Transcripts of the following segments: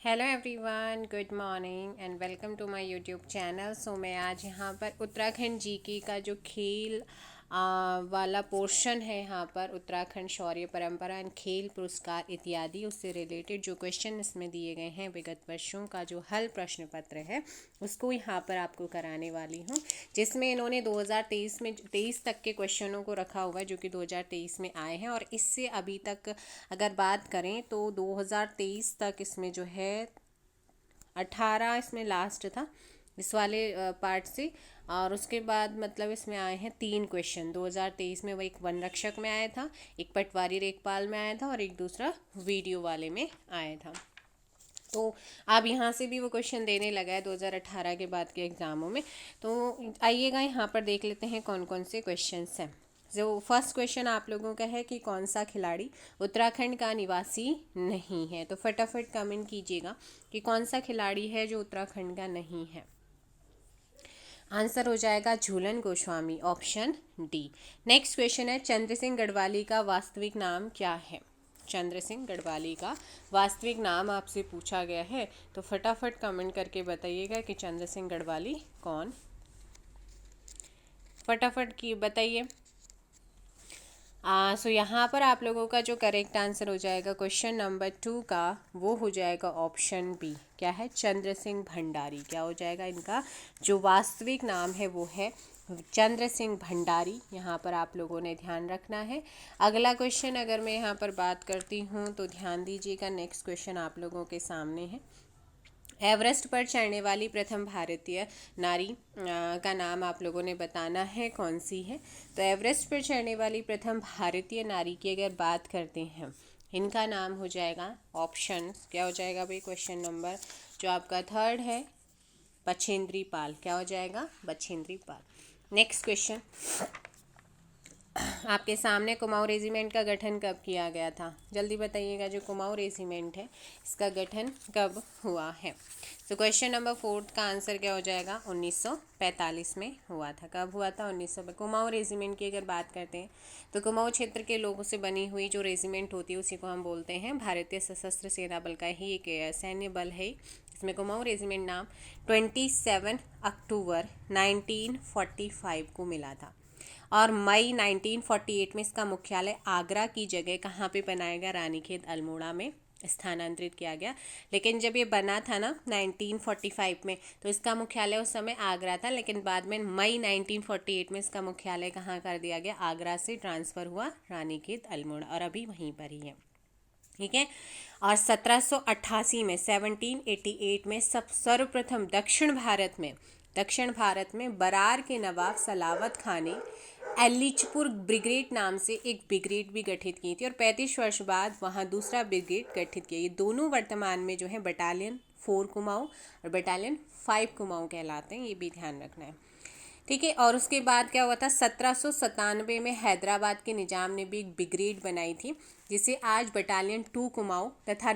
Hello everyone, good morning and welcome to my YouTube channel. So मैं आज यहाँ पर उत्तराखंड जीके का जो खेल वाला पोर्शन है, यहाँ पर उत्तराखंड शौर्य परंपरा एंड खेल पुरस्कार इत्यादि उससे रिलेटेड जो क्वेश्चन इसमें दिए गए हैं विगत वर्षों का जो हल प्रश्न पत्र है उसको यहाँ पर आपको कराने वाली हूँ, जिसमें इन्होंने 2023 में 23 तक के क्वेश्चनों को रखा हुआ है जो कि 2023 में आए हैं। और इससे अभी तक अगर बात करें तो 2023 तक इसमें जो है 18 इसमें लास्ट था इस वाले पार्ट से। और उसके बाद मतलब इसमें आए हैं 3 क्वेश्चन 2023 में। वो एक वन रक्षक में आया था, एक पटवारी रेखपाल में आया था और एक दूसरा वीडियो वाले में आया था। तो अब यहाँ से भी वो क्वेश्चन देने लगा है 2018 के बाद के एग्ज़ामों में। तो आइएगा यहाँ पर देख लेते हैं कौन कौन से क्वेश्चंस हैं। जो फर्स्ट क्वेश्चन आप लोगों का है कि कौन सा खिलाड़ी उत्तराखंड का निवासी नहीं है। तो फटाफट कमेंट कीजिएगा कि कौन सा खिलाड़ी है जो उत्तराखंड का नहीं है। आंसर हो जाएगा Jhulan Goswami, option D. Next question है चंद्र सिंह गढ़वाली का वास्तविक नाम क्या है। चंद्र सिंह गढ़वाली का वास्तविक नाम आपसे पूछा गया है, तो फटाफट कमेंट करके बताइएगा कि चंद्र सिंह गढ़वाली कौन, फटाफट की बताइए। सो यहाँ पर आप लोगों का जो करेक्ट आंसर हो जाएगा क्वेश्चन नंबर 2 का, वो हो जाएगा ऑप्शन बी। क्या है? चंद्र सिंह भंडारी। क्या हो जाएगा? इनका जो वास्तविक नाम है वो है चंद्र सिंह भंडारी। यहाँ पर आप लोगों ने ध्यान रखना है। अगला क्वेश्चन अगर मैं यहाँ पर बात करती हूँ तो ध्यान दीजिएगा। नेक्स्ट क्वेश्चन आप लोगों के सामने है। एवरेस्ट पर चढ़ने वाली प्रथम भारतीय नारी का नाम आप लोगों ने बताना है कौन सी है। तो एवरेस्ट पर चढ़ने वाली प्रथम भारतीय नारी की अगर बात करते हैं, इनका नाम हो जाएगा ऑप्शन, क्या हो जाएगा भाई? क्वेश्चन नंबर जो आपका 3 है, बछेंद्री पाल। क्या हो जाएगा? बछेंद्री पाल। नेक्स्ट क्वेश्चन आपके सामने कुमाऊं रेजिमेंट का गठन कब किया गया था? जल्दी बताइएगा। जो कुमाऊं रेजिमेंट है इसका गठन कब हुआ है? तो क्वेश्चन नंबर 4 का आंसर क्या हो जाएगा? 1945 में हुआ था। कब हुआ था? 1900। कुमाऊं रेजिमेंट की अगर बात करते हैं तो कुमाऊं क्षेत्र के लोगों से बनी हुई जो रेजिमेंट होती है उसी को हम बोलते हैं भारतीय सशस्त्र सेना बल का ही एक सैन्य बल है। इसमें कुमाऊं रेजिमेंट नाम 27 अक्टूबर 1945 को मिला था और मई 1948 में इसका मुख्यालय आगरा की जगह कहाँ पे बनाया गया? रानीखेत अल्मोड़ा में स्थानांतरित किया गया। लेकिन जब ये बना था ना 1945 में, तो इसका मुख्यालय उस समय आगरा था, लेकिन बाद में मई 1948 में इसका मुख्यालय कहाँ कर दिया गया? आगरा से ट्रांसफ़र हुआ रानीखेत अल्मोड़ा और अभी वहीं पर ही है। ठीक है। और 1788 में 1788 में सर्वप्रथम दक्षिण भारत में बरार के नवाब सलावत खान ने एलिचपुर ब्रिगेड नाम से एक ब्रिगेड भी गठित की थी और 35 वर्ष बाद वहाँ दूसरा ब्रिगेड गठित किया। ये दोनों वर्तमान में जो है बटालियन 4 कुमाऊं और बटालियन 5 कुमाऊं कहलाते हैं, ये भी ध्यान रखना है। ठीक है। और उसके बाद क्या हुआ था? 1797 में हैदराबाद के निजाम ने भी एक ब्रिगेड बनाई थी जिसे आज बटालियन 2 कुमाऊं तथा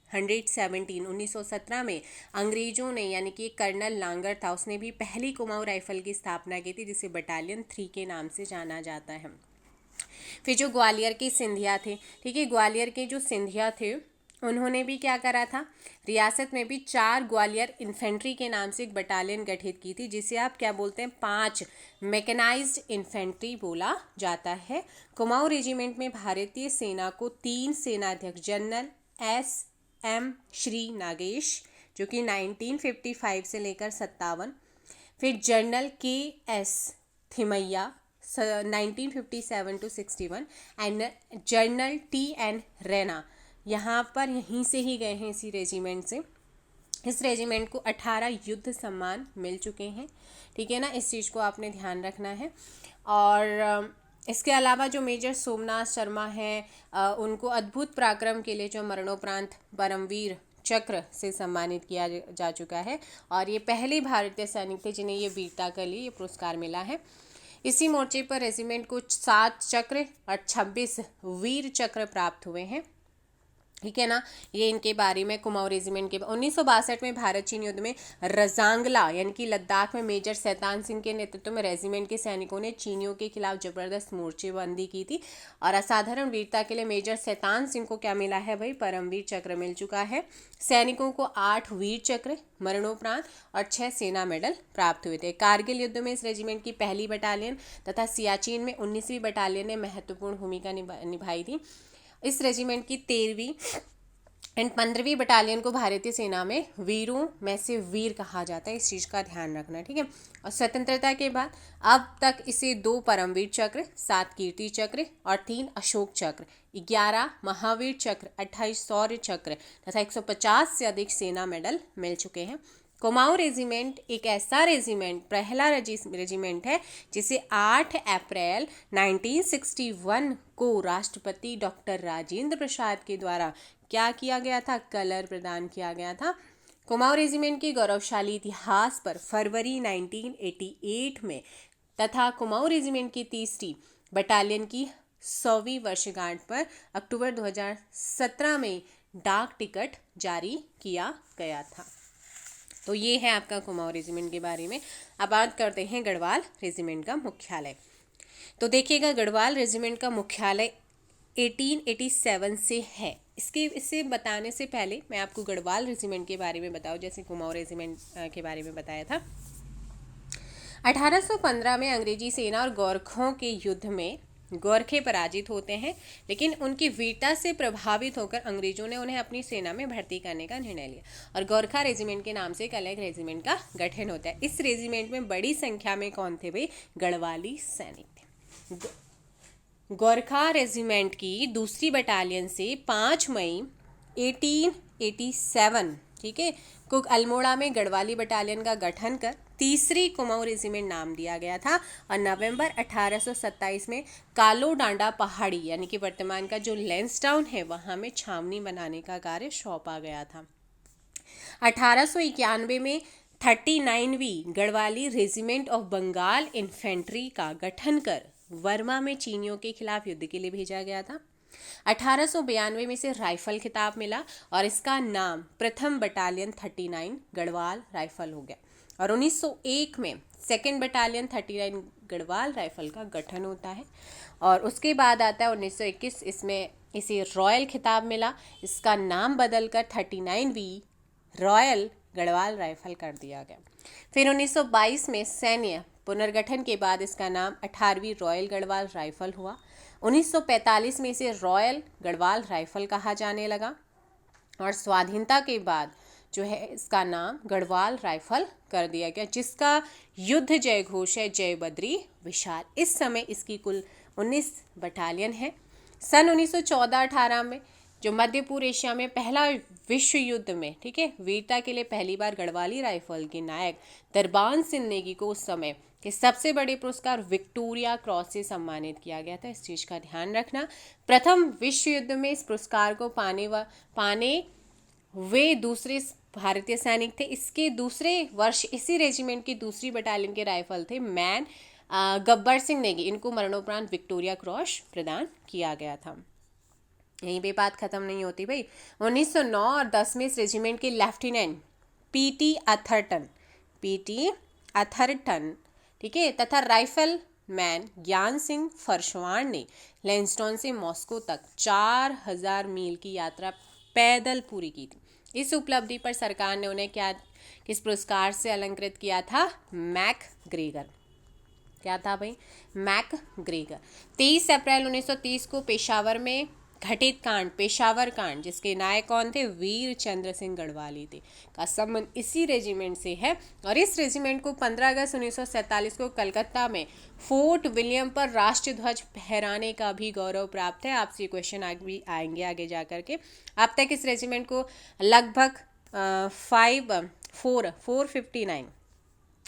1917 में अंग्रेजों ने, यानी कि कर्नल लांगर था, उसने भी पहली कुमाऊं राइफल की स्थापना की थी जिसे बटालियन 3 के नाम से जाना जाता है। फिर जो ग्वालियर के सिंधिया थे, ठीक है, ग्वालियर के जो सिंधिया थे उन्होंने भी क्या करा था? रियासत में भी 4 ग्वालियर इन्फेंट्री के नाम से एक बटालियन गठित की थी जिसे आप क्या बोलते हैं? 5 मैकेनाइज्ड इन्फेंट्री बोला जाता है। कुमाऊं रेजिमेंट में भारतीय सेना को 3 सेनाध्यक्ष जनरल S.M. श्री नागेश जो कि 1955 से लेकर 57, फिर general K.S. Thimayya 1957 to 61 and general T.N. Raina यहाँ पर यहीं से ही गए हैं इसी रेजिमेंट से। इस रेजिमेंट को 18 युद्ध सम्मान मिल चुके हैं। ठीक है ना, इस चीज़ को आपने ध्यान रखना है। और इसके अलावा जो मेजर सोमनाथ शर्मा हैं उनको अद्भुत पराक्रम के लिए जो मरणोपरांत परमवीर चक्र से सम्मानित किया जा चुका है और ये पहले भारतीय सैनिक थे जिन्हें ये वीरता के लिए ये पुरस्कार मिला है। इसी मोर्चे पर रेजिमेंट को 7 चक्र और 26 वीर चक्र प्राप्त हुए हैं। ठीक है ना। ये इनके बारे में कुमाऊं रेजिमेंट के 1962 में भारत चीन युद्ध में रजांगला यानी कि लद्दाख में मेजर शैतान सिंह के नेतृत्व में रेजिमेंट के सैनिकों ने चीनियों के खिलाफ जबरदस्त मोर्चेबंदी की थी और असाधारण वीरता के लिए मेजर शैतान सिंह को क्या मिला है भाई, परमवीर चक्र मिल चुका है। सैनिकों को 8 वीर चक्र मरणोपरांत और 6 सेना मेडल प्राप्त हुए थे। कारगिल युद्ध में इस रेजिमेंट की पहली बटालियन तथा सियाचिन में 19वीं बटालियन ने महत्वपूर्ण भूमिका निभाई थी। इस रेजिमेंट की 13वीं एंड 15वीं बटालियन को भारतीय सेना में वीरों में से वीर कहा जाता है, इस चीज़ का ध्यान रखना, ठीक है। और स्वतंत्रता के बाद अब तक इसे 2 परमवीर चक्र, 7 कीर्ति चक्र और 3 अशोक चक्र, 11 महावीर चक्र, 28 शौर्य चक्र तथा 150 से अधिक सेना मेडल मिल चुके हैं। कुमाऊं रेजिमेंट एक ऐसा रेजिमेंट, पहला रेजिमेंट है जिसे 8 अप्रैल 1961 को राष्ट्रपति डॉक्टर राजेंद्र प्रसाद के द्वारा क्या किया गया था, कलर प्रदान किया गया था। कुमाऊं रेजिमेंट के गौरवशाली इतिहास पर फरवरी 1988 में तथा कुमाऊं रेजिमेंट की 3री बटालियन की 100वीं वर्षगांठ पर अक्टूबर 2017 में डाक टिकट जारी किया गया था। तो ये है आपका कुमाऊं रेजिमेंट के बारे में। अब बात करते हैं गढ़वाल रेजिमेंट का मुख्यालय। तो देखिएगा, गढ़वाल रेजिमेंट का मुख्यालय 1887 से है। इससे बताने से पहले मैं आपको गढ़वाल रेजिमेंट के बारे में बताऊं, जैसे कुमाऊं रेजिमेंट के बारे में बताया था। 1815 में अंग्रेजी सेना और गोरखों के युद्ध में गोरखे पराजित होते हैं, लेकिन उनकी वीरता से प्रभावित होकर अंग्रेजों ने उन्हें अपनी सेना में भर्ती करने का निर्णय लिया और गोरखा रेजिमेंट के नाम से एक अलग रेजिमेंट का गठन होता है। इस रेजिमेंट में बड़ी संख्या में कौन थे भाई, गढ़वाली सैनिक थे। गोरखा रेजिमेंट की 2री बटालियन से 5 मई 1887, ठीक है, को अल्मोड़ा में गढ़वाली बटालियन का गठन कर 3री कुमाऊं रेजिमेंट नाम दिया गया था और नवंबर 1827 में कालो डांडा पहाड़ी यानी कि वर्तमान का जो लैंसडाउन है वहां में छावनी बनाने का कार्य सौंपा गया था। 1891 में 39वीं Garhwali regiment of Bengal infantry का गठन कर वर्मा में चीनियों के खिलाफ युद्ध के लिए भेजा गया था। 1892 में इसे राइफल खिताब मिला और इसका नाम प्रथम बटालियन 39 गढ़वाल राइफल हो गया और 1901 में 2nd बटालियन 39 गढ़वाल राइफल का गठन होता है और उसके बाद आता है 1921, इसमें इसे रॉयल खिताब मिला। इसका नाम बदलकर 39वीं रॉयल गढ़वाल राइफल कर दिया गया। फिर 1922 में सैन्य पुनर्गठन के बाद इसका नाम 18वीं रॉयल गढ़वाल राइफल हुआ। 1945 में इसे रॉयल गढ़वाल राइफल कहा जाने लगा और स्वाधीनता के बाद जो है इसका नाम गढ़वाल राइफल कर दिया गया, जिसका युद्ध जय घोष है जय बद्री विशाल। इस समय इसकी कुल 19 बटालियन है। सन 1914-18 में जो मध्य पूर्व एशिया में पहला विश्व युद्ध में, ठीक है, वीरता के लिए पहली बार गढ़वाली राइफल के नायक दरबान सिंह नेगी को उस समय के सबसे बड़े पुरस्कार विक्टोरिया क्रॉस से सम्मानित किया गया था। इस चीज़ का ध्यान रखना। प्रथम विश्व युद्ध में इस पुरस्कार को पाने वे दूसरे भारतीय सैनिक थे। इसके दूसरे वर्ष इसी रेजिमेंट की 2री बटालियन के राइफल थे मैन गब्बर सिंह नेगी। इनको मरणोपरांत विक्टोरिया क्रॉस प्रदान किया गया था। यहीं पे बात खत्म नहीं होती भाई। 1909 और 10 में इस रेजिमेंट के लेफ्टिनेंट पीटी अथरटन, ठीक है, तथा राइफल मैन ज्ञान सिंह फरशवाण ने लैंसडाउन से मॉस्को तक 4000 मील की यात्रा पैदल पूरी की थी। इस उपलब्धि पर सरकार ने उन्हें किस पुरस्कार से अलंकृत किया था, मैकग्रेगर। क्या था भाई, मैकग्रेगर। 23 अप्रैल 1930 को पेशावर में घटित पेशावर कांड, जिसके नायक कौन थे, वीर चंद्र सिंह गढ़वाली थे, का संबंध इसी रेजिमेंट से है। और इस रेजिमेंट को 15 अगस्त 1947 को कलकत्ता में फोर्ट विलियम पर राष्ट्रीय ध्वज फहराने का भी गौरव प्राप्त है। आपसे क्वेश्चन आएंगे आगे जा करके। अब तक इस रेजिमेंट को लगभग 459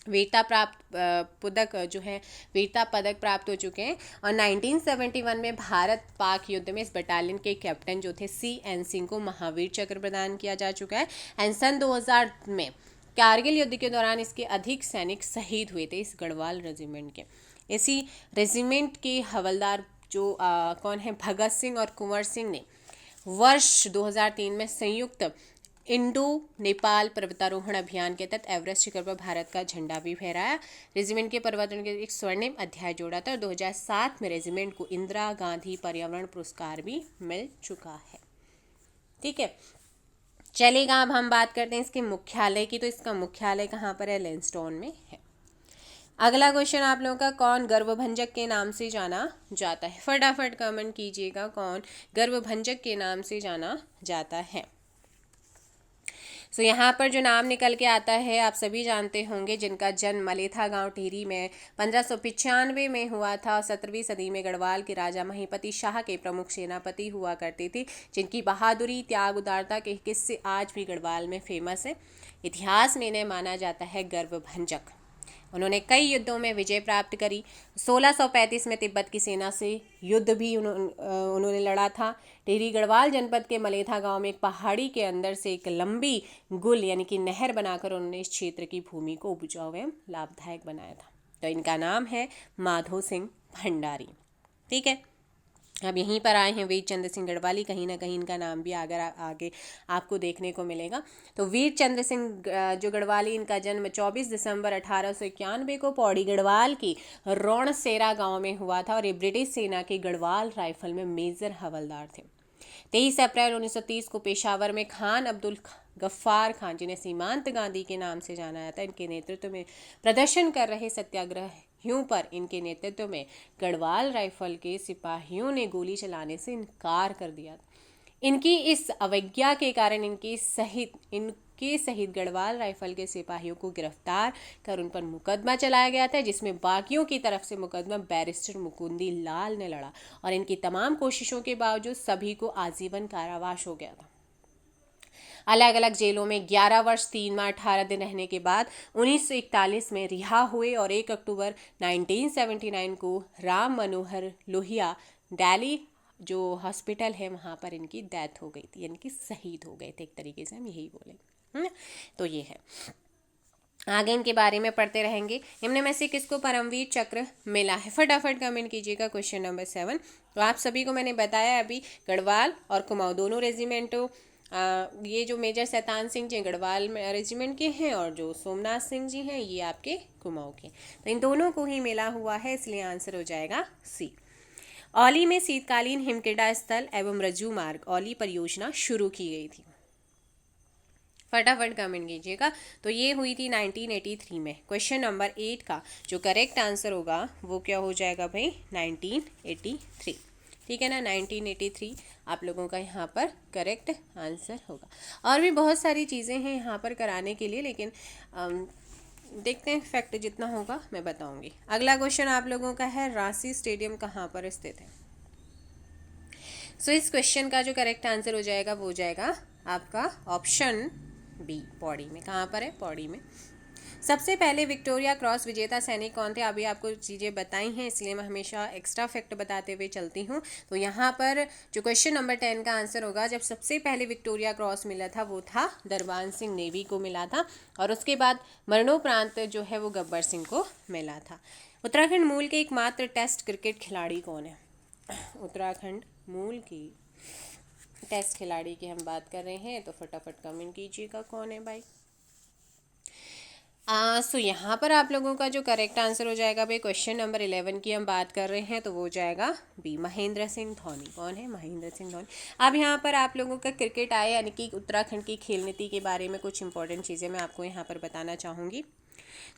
वीरता पदक प्राप्त हो चुके हैं। और 1971 में भारत पाक युद्ध में इस बटालियन के कैप्टन जो थे CN सिंह को महावीर चक्र प्रदान किया जा चुका है। एंड सन 2000 में कारगिल युद्ध के दौरान इसके अधिक सैनिक शहीद हुए थे इस गढ़वाल रेजिमेंट के। इसी रेजिमेंट के हवलदार जो कौन है, भगत सिंह और कुंवर सिंह ने वर्ष 2003 में संयुक्त इंडो नेपाल पर्वतारोहण अभियान के तहत एवरेस्ट शिखर पर भारत का झंडा भी फहराया। रेजिमेंट के पर्वतारोहण के एक स्वर्णिम अध्याय जोड़ा था और 2007 में रेजिमेंट को इंदिरा गांधी पर्यावरण पुरस्कार भी मिल चुका है। ठीक है, चलेगा। अब हम बात करते हैं इसके मुख्यालय की। तो इसका मुख्यालय कहाँ पर है? लैंसडाउन में है। अगला क्वेश्चन आप लोगों का, कौन गर्भभंजक के नाम से जाना जाता है? फटाफट कमेंट कीजिएगा, कौन गर्भभंजक के नाम से जाना जाता है। सो यहाँ पर जो नाम निकल के आता है आप सभी जानते होंगे, जिनका जन्म मलेथा गांव टिहरी में 1595 में हुआ था। 17वीं सदी में गढ़वाल के राजा महीपति शाह के प्रमुख सेनापति हुआ करते थे, जिनकी बहादुरी, त्याग, उदारता के किस्से आज भी गढ़वाल में फेमस है। इतिहास में इन्हें माना जाता है गर्भभंजक। उन्होंने कई युद्धों में विजय प्राप्त करी। 1635 में तिब्बत की सेना से युद्ध भी उन्होंने लड़ा था। टिहरी गढ़वाल जनपद के मलेथा गांव में एक पहाड़ी के अंदर से एक लंबी गुल यानी कि नहर बनाकर उन्होंने इस क्षेत्र की भूमि को उपजाऊ एवं लाभदायक बनाया था। तो इनका नाम है माधो सिंह भंडारी। ठीक है, अब यहीं पर आए हैं वीर चंद्र सिंह गढ़वाली। कहीं ना कहीं इनका नाम भी आगे आपको देखने को मिलेगा। तो वीर चंद्र सिंह जो गढ़वाली, इनका जन्म 24 दिसंबर 1891 को पौड़ी गढ़वाल की रौणसेरा गांव में हुआ था और ये ब्रिटिश सेना के गढ़वाल राइफल में मेजर हवलदार थे। 23 अप्रैल 1930 को पेशावर में खान अब्दुल गफ्फार खान, जिन्हें सीमांत गांधी के नाम से जाना जाता है, इनके नेतृत्व में प्रदर्शन कर रहे सत्याग्रहियों पर इनके नेतृत्व में गढ़वाल राइफल के सिपाहियों ने गोली चलाने से इनकार कर दिया। इनकी इस अवज्ञा के कारण इनके सहित गढ़वाल राइफल के सिपाहियों को गिरफ्तार कर उन पर मुकदमा चलाया गया था, जिसमें बाकियों की तरफ से मुकदमा बैरिस्टर मुकुंदी लाल ने लड़ा और इनकी तमाम कोशिशों के बावजूद सभी को आजीवन कारावास हो गया था। अलग अलग जेलों में 11 वर्ष 3 माह 18 दिन रहने के बाद 1941 में रिहा हुए और 1 अक्टूबर 1979 को राम मनोहर लोहिया दिल्ली जो हॉस्पिटल है वहाँ पर इनकी डेथ हो गई थी, यानी कि शहीद हो गए थे, एक तरीके से हम यही बोले। तो ये है, आगे इनके बारे में पढ़ते रहेंगे। निम्न में से किसको परमवीर चक्र मिला है? फटाफट कमेंट कीजिएगा। Question number 7। तो आप सभी को मैंने बताया अभी, गढ़वाल और कुमाऊं दोनों रेजिमेंटों, ये जो मेजर शैतान सिंह जी गढ़वाल रेजिमेंट के हैं और जो सोमनाथ सिंह जी हैं ये आपके कुमाऊं के। तो इन दोनों को ही मिला हुआ है, इसलिए आंसर हो जाएगा सी। औली में शीतकालीन हिमक्रीड़ा स्थल एवं रज्जू मार्ग औली परियोजना शुरू की गई थी। फटाफट कमेंट कीजिएगा। तो ये हुई थी 1983 में। क्वेश्चन नंबर 8 का जो करेक्ट आंसर होगा वो क्या हो जाएगा भाई? 1983। ठीक है ना, 1983 आप लोगों का यहाँ पर करेक्ट आंसर होगा। और भी बहुत सारी चीज़ें हैं यहाँ पर कराने के लिए, लेकिन देखते हैं फैक्ट जितना होगा मैं बताऊंगी। अगला क्वेश्चन आप लोगों का है, रांची स्टेडियम कहाँ पर स्थित है? सो इस क्वेश्चन का जो करेक्ट आंसर हो जाएगा वो हो जाएगा आपका ऑप्शन बी, पौड़ी में। कहाँ पर है? पौड़ी में। सबसे पहले विक्टोरिया क्रॉस विजेता सैनिक कौन थे? अभी आपको चीज़ें बताई हैं, इसलिए मैं हमेशा एक्स्ट्रा फैक्ट बताते हुए चलती हूँ। तो यहाँ पर जो क्वेश्चन नंबर 10 का आंसर होगा, जब सबसे पहले विक्टोरिया क्रॉस मिला था वो था दरबान सिंह नेवी को मिला था और उसके बाद मरणोपरांत जो है वो गब्बर सिंह को मिला था। उत्तराखंड मूल के एकमात्र टेस्ट क्रिकेट खिलाड़ी कौन है? उत्तराखंड मूल की टेस्ट खिलाड़ी की हम बात कर रहे हैं, तो फटाफट कमेंट कीजिएगा कौन है भाई। सो यहाँ पर आप लोगों का जो करेक्ट आंसर हो जाएगा भाई, क्वेश्चन नंबर 11 की हम बात कर रहे हैं, तो वो हो जाएगा बी, महेंद्र सिंह धोनी। कौन है? महेंद्र सिंह धोनी। अब यहाँ पर आप लोगों का क्रिकेट आए, यानी कि उत्तराखंड की खेल नीति के बारे में कुछ इंपॉर्टेंट चीज़ें मैं आपको यहाँ पर बताना चाहूँगी।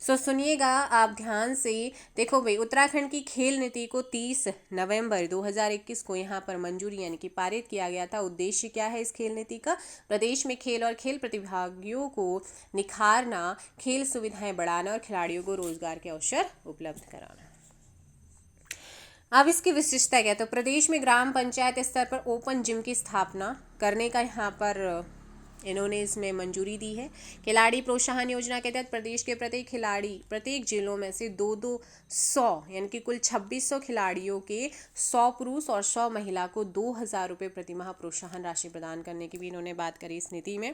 सो सुनिएगा आप ध्यान से। देखो भाई, उत्तराखंड की खेल नीति को 30 नवंबर 2021 को यहाँ पर मंजूरी यानी कि पारित किया गया था। उद्देश्य क्या है इस खेल नीति का? प्रदेश में खेल और खेल प्रतिभागियों को निखारना, खेल सुविधाएं बढ़ाना और खिलाड़ियों को रोजगार के अवसर उपलब्ध कराना। अब इसकी विशिष्टता क्या? तो प्रदेश में ग्राम पंचायत स्तर पर ओपन जिम की स्थापना करने का यहाँ पर इन्होंने इसमें मंजूरी दी है। खिलाड़ी प्रोत्साहन योजना के तहत प्रदेश के प्रत्येक खिलाड़ी प्रत्येक जिलों में से 200 यानी कि कुल 2600 खिलाड़ियों के 100 पुरुष और 100 महिला को 2000 रुपये प्रतिमाह प्रोत्साहन राशि प्रदान करने की भी इन्होंने बात करी इस नीति में।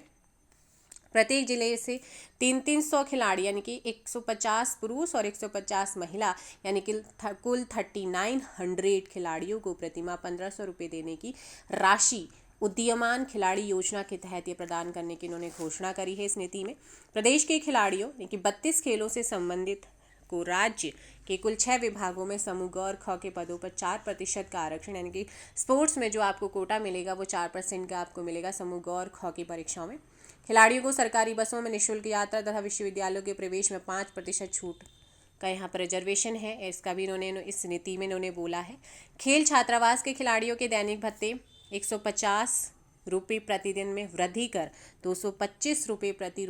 प्रत्येक जिले से 300 खिलाड़ी यानी कि 150 पुरुष और 150 महिला यानी कि कुल 3900 खिलाड़ियों को प्रतिमाह 1500 रुपये देने की राशि उदीयमान खिलाड़ी योजना के तहत ये प्रदान करने की इन्होंने घोषणा करी है। इस नीति में प्रदेश के खिलाड़ियों यानी कि 32 खेलों से संबंधित को राज्य के कुल 6 विभागों में समूह ग और ख के पदों पर 4% का आरक्षण, यानी कि स्पोर्ट्स में जो आपको कोटा मिलेगा वो 4% का आपको मिलेगा समूह ग और ख की परीक्षाओं में। खिलाड़ियों को सरकारी बसों में निःशुल्क यात्रा तथा विश्वविद्यालयों के प्रवेश में 5% छूट का यहाँ पर रिजर्वेशन है। इसका भी इन्होंने इस नीति में इन्होंने बोला है। खेल छात्रावास के खिलाड़ियों के दैनिक भत्ते 150 रुपये प्रतिदिन में वृद्धि कर 225 रुपये प्रति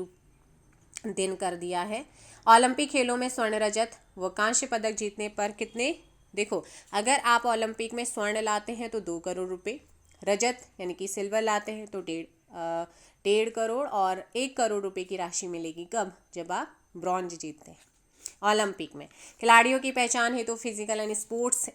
दिन कर दिया है। ओलंपिक खेलों में स्वर्ण, रजत व कांस्य पदक जीतने पर कितने, देखो अगर आप ओलंपिक में स्वर्ण लाते हैं तो 2 करोड़ रुपये, रजत यानी कि सिल्वर लाते हैं तो 1.5 करोड़ और 1 करोड़ रुपये की राशि मिलेगी। कब? जब आप ब्रॉन्ज जीतते हैं ओलंपिक में। खिलाड़ियों की पहचान हेतु physical and sports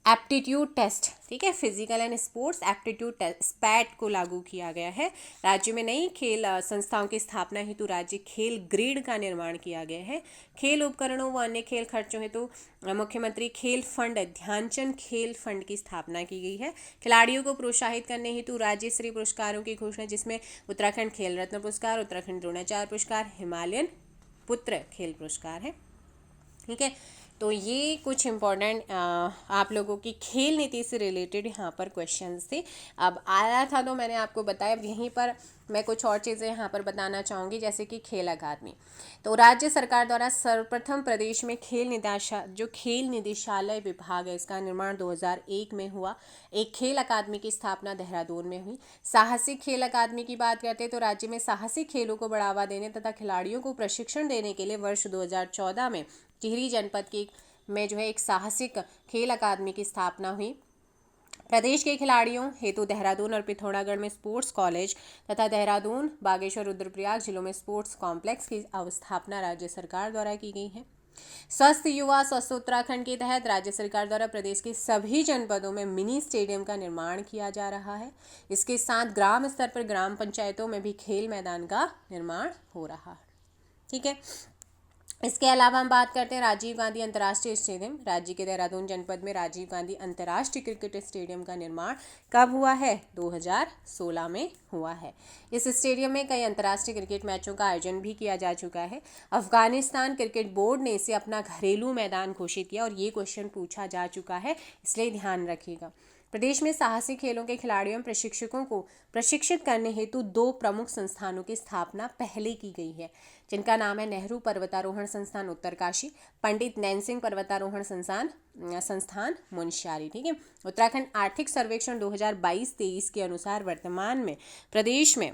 aptitude test, ठीक है, physical and sports aptitude test SPAT को लागू किया गया है। राज्य में नई खेल संस्थाओं की स्थापना हेतु राज्य खेल ग्रिड का निर्माण किया गया है। खेल उपकरणों व अन्य खेल खर्चों हेतु मुख्यमंत्री खेल फंड ध्यानचंद खेल फंड की स्थापना की गई है। खिलाड़ियों को प्रोत्साहित करने हेतु राज्य स्तरीय पुरस्कारों की घोषणा, जिसमें उत्तराखंड खेल रत्न पुरस्कार, उत्तराखंड द्रोणाचार्य पुरस्कार, हिमालयन पुत्र खेल पुरस्कार है। ठीक है, तो ये कुछ इम्पॉर्टेंट आप लोगों की खेल नीति से रिलेटेड यहाँ पर क्वेश्चंस थे। अब आया था तो मैंने आपको बताया। यहीं पर मैं कुछ और चीज़ें यहाँ पर बताना चाहूँगी, जैसे कि खेल अकादमी। तो राज्य सरकार द्वारा सर्वप्रथम प्रदेश में खेल निदेशालय विभाग है, इसका निर्माण 2001 में हुआ। एक खेल अकादमी की स्थापना देहरादून में हुई। साहसिक खेल अकादमी की बात करते हैं तो राज्य में साहसिक खेलों को बढ़ावा देने तथा खिलाड़ियों को प्रशिक्षण देने के लिए वर्ष 2014 में टिहरी जनपद में जो है एक साहसिक खेल अकादमी की स्थापना हुई। प्रदेश के खिलाड़ियों हेतु देहरादून और पिथौरागढ़ में स्पोर्ट्स कॉलेज तथा देहरादून, बागेश्वर, रुद्रप्रयाग जिलों में स्पोर्ट्स कॉम्प्लेक्स की स्थापना राज्य सरकार द्वारा की गई है। स्वस्थ युवा स्वस्थ उत्तराखंड के तहत राज्य सरकार द्वारा प्रदेश के सभी जनपदों में मिनी स्टेडियम का निर्माण किया जा रहा है। इसके साथ ग्राम स्तर पर ग्राम पंचायतों में भी खेल मैदान का निर्माण हो रहा है। ठीक है, इसके अलावा हम बात करते हैं राजीव गांधी अंतर्राष्ट्रीय स्टेडियम। राज्य के देहरादून जनपद में राजीव गांधी अंतर्राष्ट्रीय क्रिकेट स्टेडियम का निर्माण कब हुआ है? 2016 में हुआ है। इस स्टेडियम में कई अंतर्राष्ट्रीय क्रिकेट मैचों का आयोजन भी किया जा चुका है। अफगानिस्तान क्रिकेट बोर्ड ने इसे अपना घरेलू मैदान घोषित किया और ये क्वेश्चन पूछा जा चुका है, इसलिए ध्यान रखिएगा। प्रदेश में साहसिक खेलों के खिलाड़ियों एवं प्रशिक्षकों को प्रशिक्षित करने हेतु 2 प्रमुख संस्थानों की स्थापना पहले की गई है, जिनका नाम है नेहरू पर्वतारोहण संस्थान उत्तरकाशी, पंडित नैनसिंह पर्वतारोहण संस्थान मुनस्यारी। ठीक है, उत्तराखंड आर्थिक सर्वेक्षण 2022-23 के अनुसार वर्तमान में प्रदेश में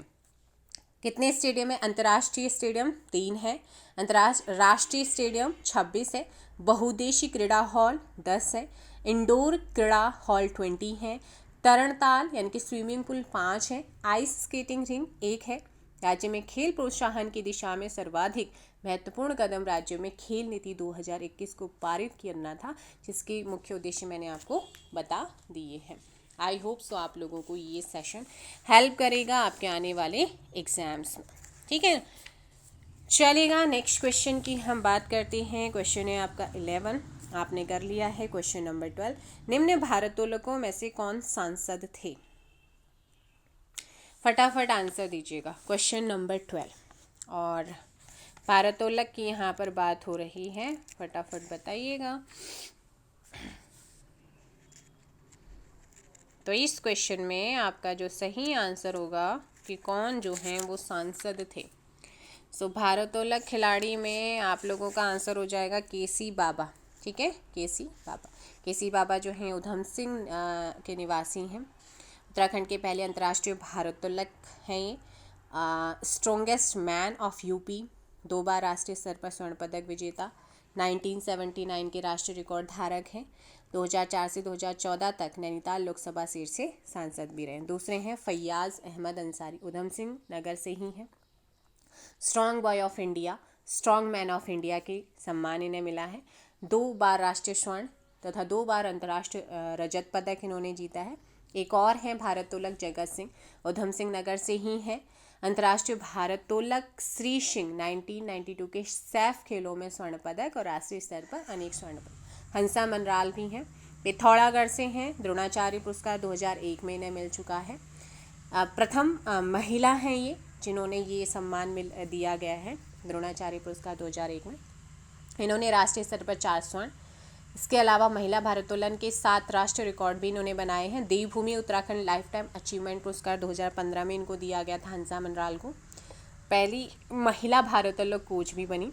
कितने स्टेडियम है? अंतर्राष्ट्रीय स्टेडियम 3 है, राष्ट्रीय स्टेडियम 26 है, बहुउद्देशीय क्रीड़ा हॉल 10 है, इंडोर क्रीड़ा हॉल 20 है, तरणताल यानी कि स्विमिंग पूल 5 है, आइस स्केटिंग रिंग 1 है। राज्य में खेल प्रोत्साहन की दिशा में सर्वाधिक महत्वपूर्ण कदम राज्य में खेल नीति 2021 को पारित करना था, जिसके मुख्य उद्देश्य मैंने आपको बता दिए हैं। आई होप सो आप लोगों को ये सेशन हेल्प करेगा आपके आने वाले एग्जाम्स में। ठीक है, चलेगा। नेक्स्ट क्वेश्चन की हम बात करते हैं। क्वेश्चन है आपका 11, आपने कर लिया है। क्वेश्चन नंबर 12, निम्न भारोत्तोलकों में से कौन सांसद थे? फटाफट आंसर दीजिएगा। क्वेश्चन नंबर 12 और भारोत्तोलक की यहाँ पर बात हो रही है, फटाफट बताइएगा। तो इस क्वेश्चन में आपका जो सही आंसर होगा कि कौन जो हैं वो सांसद थे। सो भारोत्तोलक खिलाड़ी में आप लोगों का आंसर हो जाएगा केसी बाबा। ठीक है, केसी बाबा जो हैं उधम सिंह के निवासी हैं। उत्तराखंड के पहले अंतर्राष्ट्रीय भारोत्तोलक हैं ये। स्ट्रॉन्गेस्ट मैन ऑफ यूपी, 2 बार राष्ट्रीय स्तर पर स्वर्ण पदक विजेता, 1979 के राष्ट्रीय रिकॉर्ड धारक हैं। 2004 से 2014 तक नैनीताल लोकसभा सीट से सांसद भी रहे। दूसरे हैं फैयाज अहमद अंसारी, उधम सिंह नगर से ही हैं। Strong boy of India, strong man of India के सम्मान इन्हें मिला है। 2 बार राष्ट्रीय स्वर्ण तथा 2 बार अंतर्राष्ट्रीय रजत पदक इन्होंने जीता है। एक और हैं भारोत्तोलक जगत सिंह, उधम सिंह नगर से ही हैं। अंतर्राष्ट्रीय भारोत्तोलक श्री सिंह 1992 के सैफ खेलों में स्वर्ण पदक और राष्ट्रीय स्तर पर अनेक स्वर्ण पदक। हंसा मनराल भी हैं। पिथौरागढ़ से हैं, द्रोणाचार्य पुरस्कार 2001 में इन्हें मिल चुका है। प्रथम महिला हैं ये जिन्होंने ये सम्मान दिया गया है द्रोणाचार्य पुरस्कार 2001 में। इन्होंने राष्ट्रीय स्तर पर 4 स्वर्ण, इसके अलावा महिला भारोत्तोलन के 7 राष्ट्रीय रिकॉर्ड भी इन्होंने बनाए हैं। देवभूमि उत्तराखंड लाइफ टाइम अचीवमेंट पुरस्कार 2015 में इनको दिया गया था, हंसा मनराल को। पहली महिला भारोत्तोलक कोच भी बनी।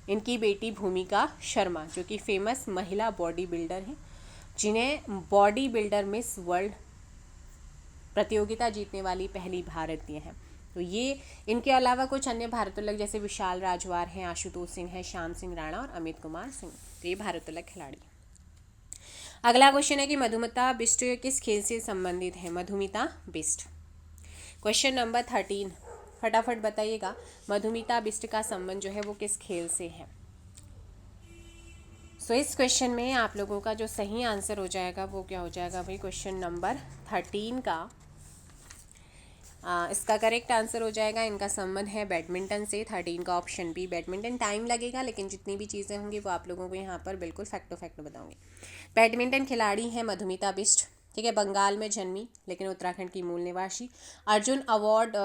इनकी बेटी भूमिका शर्मा जो कि फेमस महिला बॉडी बिल्डर हैं, जिन्हें बॉडी बिल्डर मिस वर्ल्ड प्रतियोगिता जीतने वाली पहली भारतीय हैं। तो ये इनके अलावा कुछ अन्य भारोत्तोलक जैसे विशाल राजवार हैं, आशुतोष सिंह है, श्याम सिंह राणा और अमित कुमार सिंह, तो ये भारोत्तोलक खिलाड़ी। अगला क्वेश्चन है कि मधुमिता बिष्ट किस खेल से संबंधित है। मधुमिता बिष्ट, क्वेश्चन नंबर 13, फटाफट बताइएगा मधुमिता बिष्ट का संबंध जो है वो किस खेल से है। सो इस क्वेश्चन में आप लोगों का जो सही आंसर हो जाएगा वो क्या हो जाएगा भाई, क्वेश्चन नंबर 13 का इसका करेक्ट आंसर हो जाएगा, इनका संबंध है बैडमिंटन से। 13 का ऑप्शन बी बैडमिंटन। टाइम लगेगा लेकिन जितनी भी चीज़ें होंगी वो आप लोगों को यहाँ पर बिल्कुल फैक्ट बताऊंगी। बैडमिंटन खिलाड़ी हैं मधुमिता बिष्ट, ठीक है, बंगाल में जन्मी लेकिन उत्तराखंड की मूल निवासी। अर्जुन अवार्ड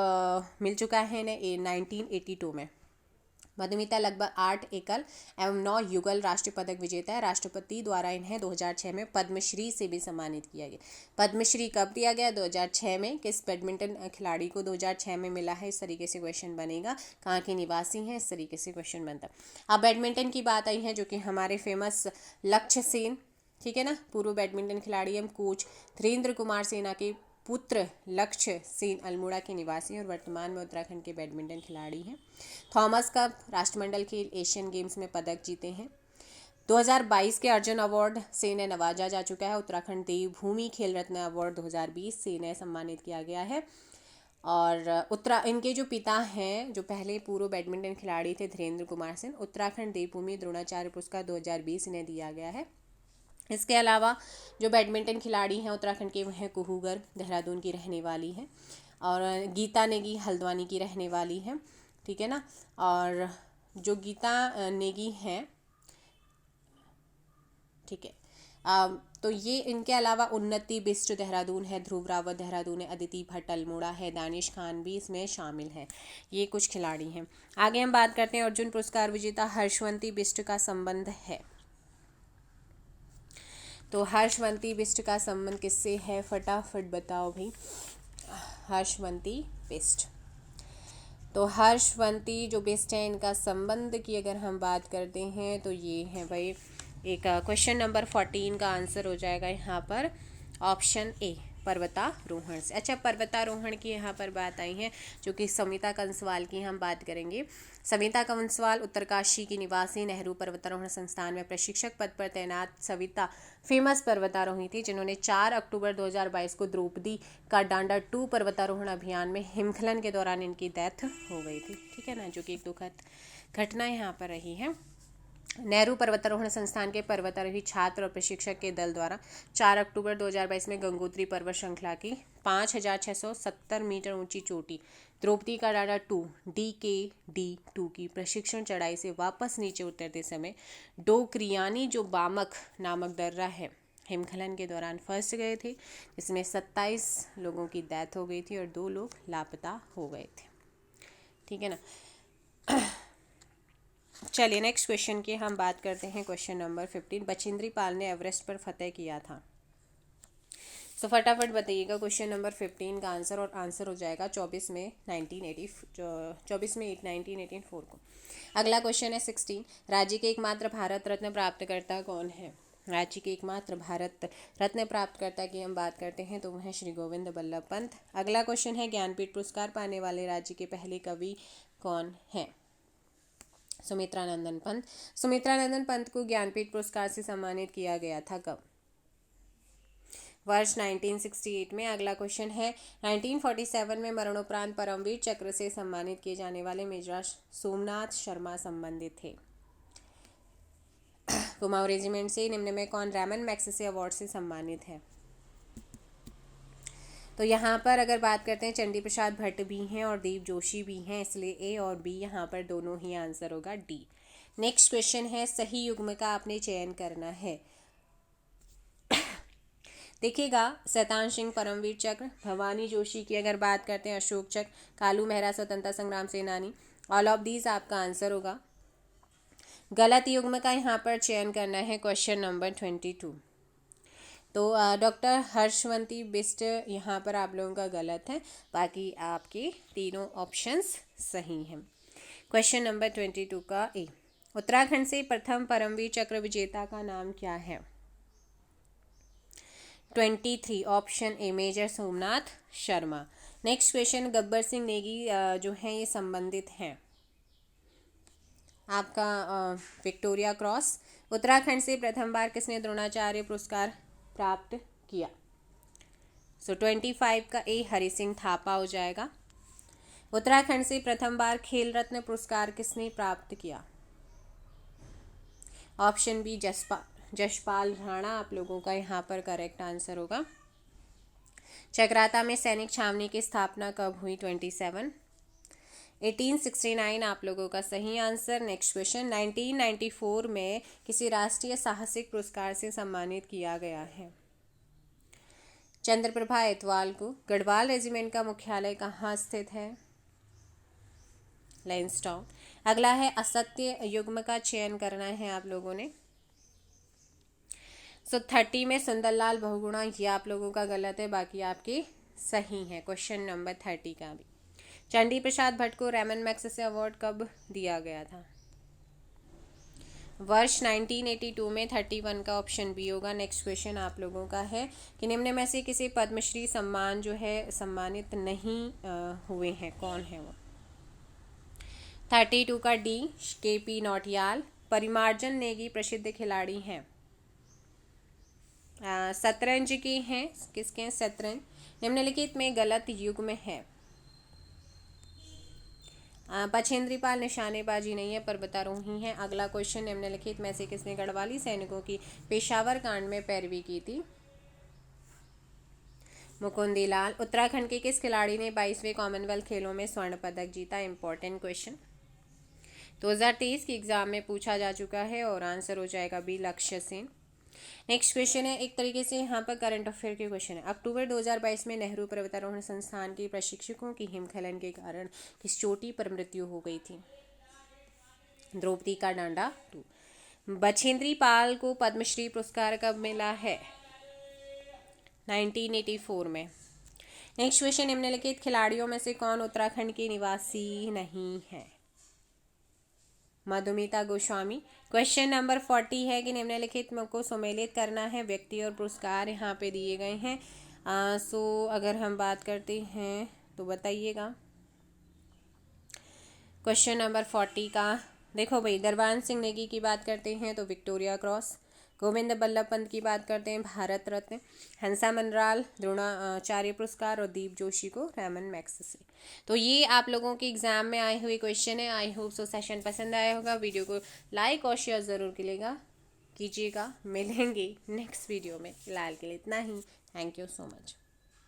मिल चुका है इन्हें 1982 में। मधुमिता लगभग 8 एकल एवं 9 युगल राष्ट्रीय पदक विजेता है। राष्ट्रपति द्वारा इन्हें 2006 में पद्मश्री से भी सम्मानित किया गया। पद्मश्री कब दिया गया? 2006 में। किस बैडमिंटन खिलाड़ी को 2006 में मिला है, इस तरीके से क्वेश्चन बनेगा। कहाँ के निवासी हैं, इस तरीके से क्वेश्चन बनता। अब बैडमिंटन की बात आई है जो कि हमारे फेमस लक्ष्य सेन, ठीक है ना, पूर्व बैडमिंटन खिलाड़ी एवं कोच धीरेन्द्र कुमार सेना के पुत्र लक्ष्य सेन अल्मोड़ा के निवासी और वर्तमान में उत्तराखंड के बैडमिंटन खिलाड़ी हैं। थॉमस कप राष्ट्रमंडल खेल एशियन गेम्स में पदक जीते हैं। 2022 के अर्जुन अवार्ड से इन्हें नवाजा जा चुका है। उत्तराखंड देवभूमि खेल रत्न अवार्ड 2020 से इन्हें सम्मानित किया गया है। और इनके जो पिता हैं, जो पहले पूर्व बैडमिंटन खिलाड़ी थे धीरेन्द्र कुमार सेन, उत्तराखंड देवभूमि द्रोणाचार्य पुरस्कार 2020 इन्हें दिया गया है। इसके अलावा जो बैडमिंटन खिलाड़ी हैं उत्तराखंड के, वो हैं कुहू गर्ग, देहरादून की रहने वाली हैं, और गीता नेगी हल्द्वानी की रहने वाली हैं, ठीक है ना। और जो गीता नेगी हैं, ठीक है, तो ये इनके अलावा उन्नति बिष्ट देहरादून है, ध्रुव रावत देहरादून है, अदिति भट्ट अल्मोड़ा है, दानिश खान भी इसमें शामिल हैं। ये कुछ खिलाड़ी हैं। आगे हम बात करते हैं अर्जुन पुरस्कार विजेता हर्षवंती बिष्ट का संबंध है। तो हर्षवंती बिष्ट का संबंध किससे है, फटाफट बताओ भाई। हर्षवंती बिष्ट, तो हर्षवंती जो बिष्ट है, इनका संबंध की अगर हम बात करते हैं तो ये है भाई, एक क्वेश्चन नंबर 14 का आंसर हो जाएगा यहाँ पर ऑप्शन ए, पर्वतारोहण से। अच्छा, पर्वतारोहण की यहाँ पर बात आई है जो कि सविता कंसवाल की हम बात करेंगे। सविता कंसवाल उत्तरकाशी की निवासी, नेहरू पर्वतारोहण संस्थान में प्रशिक्षक पद पर तैनात सविता फेमस पर्वतारोही थी जिन्होंने 4 अक्टूबर 2022 को द्रौपदी का डांडा 2 पर्वतारोहण अभियान में हिमस्खलन के दौरान इनकी डेथ हो गई थी, ठीक है ना, जो कि एक दुखद घटना यहाँ पर रही है। नेहरू पर्वतारोहण संस्थान के पर्वतारोही छात्र और प्रशिक्षक के दल द्वारा 4 अक्टूबर 2022 में गंगोत्री पर्वत श्रृंखला की 5670 मीटर ऊंची चोटी द्रौपदी का डांडा 2 DKD2 की प्रशिक्षण चढ़ाई से वापस नीचे उतरते समय डोकरियानी जो बामक नामक दर्रा है, हिमस्खलन के दौरान फंस गए थे, जिसमें 27 लोगों की डेथ हो गई थी और 2 लोग लापता हो गए थे, ठीक है ना। चलिए नेक्स्ट क्वेश्चन की हम बात करते हैं। क्वेश्चन नंबर 15, बछेंद्री पाल ने एवरेस्ट पर फतेह किया था। तो फटाफट बताइएगा क्वेश्चन नंबर 15 का आंसर, और आंसर हो जाएगा 24 में 1984 को। अगला क्वेश्चन है 16, राज्य के एकमात्र भारत रत्न प्राप्तकर्ता कौन है। राज्य के एकमात्र भारत रत्न प्राप्तकर्ता की हम बात करते हैं तो वह है श्री गोविंद बल्लभ पंत। अगला क्वेश्चन है ज्ञानपीठ पुरस्कार पाने वाले राज्य के पहले कवि कौन है। सुमित्रानंदन पंत। सुमित्रानंदन पंत को ज्ञानपीठ पुरस्कार से सम्मानित किया गया था कब? वर्ष 1968 में। अगला क्वेश्चन है 1947 में मरणोपरांत परमवीर चक्र से सम्मानित किए जाने वाले मेजर सोमनाथ शर्मा संबंधित थे। कुमाऊं रेजिमेंट से निम्न में कौन रैमन मैग्सेसे अवार्ड से सम्मानित है। तो यहाँ पर अगर बात करते हैं, चंडी प्रसाद भट्ट भी हैं और दीप जोशी भी हैं, इसलिए ए और बी यहाँ पर दोनों ही आंसर होगा डी। नेक्स्ट क्वेश्चन है सही युग्म का आपने चयन करना है। देखिएगा, शैतान सिंह परमवीर चक्र, भवानी जोशी की अगर बात करते हैं अशोक चक्र, कालू मेहरा स्वतंत्रता संग्राम सेनानी, ऑल ऑफ दीज आपका आंसर होगा। गलत युग्म का यहाँ पर चयन करना है, क्वेश्चन नंबर 22। तो डॉक्टर हर्षवंती बिष्ट यहाँ पर आप लोगों का गलत है, बाकी आपके तीनों ऑप्शंस सही हैं। क्वेश्चन नंबर 22 का ए, उत्तराखंड से प्रथम परमवीर चक्र विजेता का नाम क्या है? 23 option A major Somnath Sharma. Next question, Gabbar Singh Negi जो है ये संबंधित हैं आपका विक्टोरिया क्रॉस। उत्तराखंड से प्रथम बार किसने द्रोणाचार्य पुरस्कार प्राप्त किया? 25 का ए हरि सिंह थापा हो जाएगा। उत्तराखंड से प्रथम बार खेल रत्न पुरस्कार किसने प्राप्त किया? ऑप्शन बी जसपाल राणा आप लोगों का यहाँ पर करेक्ट आंसर होगा। चक्राता में सैनिक छावनी की स्थापना कब हुई? 27 1869 आप लोगों का सही आंसर। नेक्स्ट क्वेश्चन, 1994 में किसी राष्ट्रीय साहसिक पुरस्कार से सम्मानित किया गया है? चंद्रप्रभा एतवाल को। गढ़वाल रेजिमेंट का मुख्यालय कहाँ स्थित है? लैंसडाउन। अगला है असत्य युग्म का चयन करना है आप लोगों ने। 30 में सुंदरलाल बहुगुणा, ये आप लोगों का गलत है, बाकी आपके सही है। क्वेश्चन नंबर 30 का भी। चंडी प्रसाद भट्ट को रैमन मैग्सेसे अवार्ड कब दिया गया था? वर्ष 1982 में। 31 का ऑप्शन बी होगा। नेक्स्ट क्वेश्चन आप लोगों का है कि निम्न में से किसी पद्मश्री सम्मान जो है सम्मानित नहीं हुए हैं, कौन है वो? 32 का डी KP नौटियाल। परिमार्जन नेगी प्रसिद्ध खिलाड़ी हैं, शतरंज के हैं, किसके हैं? शतरंज। निम्नलिखित में गलत युग्म है। पछेंद्रीपाल निशानेबाजी नहीं है, पर्वतारोही हैं। अगला क्वेश्चन, निम्नलिखित में से किसने गढ़वाली सैनिकों की पेशावर कांड में पैरवी की थी? मुकुंदीलाल। उत्तराखंड के किस खिलाड़ी ने 22वें कॉमनवेल्थ खेलों में स्वर्ण पदक जीता? इंपॉर्टेंट क्वेश्चन 2023 के एग्जाम में पूछा जा चुका है और आंसर हो जाएगा बी लक्ष्य सेन। नेक्स्ट क्वेश्चन है, एक तरीके से यहाँ पर करंट अफेयर के क्वेश्चन है। अक्टूबर 2022 में नेहरू पर्वतारोहण संस्थान के प्रशिक्षकों की हिमस्खलन के कारण किस चोटी पर मृत्यु हो गई थी? द्रौपदी का डांडा 2। बछेंद्री पाल को पद्मश्री पुरस्कार कब मिला है? 1984 में। नेक्स्ट क्वेश्चन, निम्नलिखित खिलाड़ियों में से कौन उत्तराखंड के निवासी नहीं है? मधुमिता गोस्वामी। क्वेश्चन नंबर 40 है कि निम्नलिखित को सम्मिलित करना है। व्यक्ति और पुरस्कार यहाँ पे दिए गए हैं। अगर हम बात करते हैं तो बताइएगा। क्वेश्चन नंबर 40 का देखो भाई, दरबान सिंह नेगी की बात करते हैं तो विक्टोरिया क्रॉस, गोविंद बल्लभ पंत की बात करते हैं भारत रत्न, हंसा मनराल द्रोणाचार्य पुरस्कार और दीप जोशी को रैमन मैग्सेसे। तो ये आप लोगों के एग्जाम में आए हुए क्वेश्चन है। आई होप सो सेशन पसंद आया होगा। वीडियो को लाइक और शेयर ज़रूर कीजिएगा। मिलेंगे नेक्स्ट वीडियो में। फिलहाल के लिए इतना ही। Thank you so much.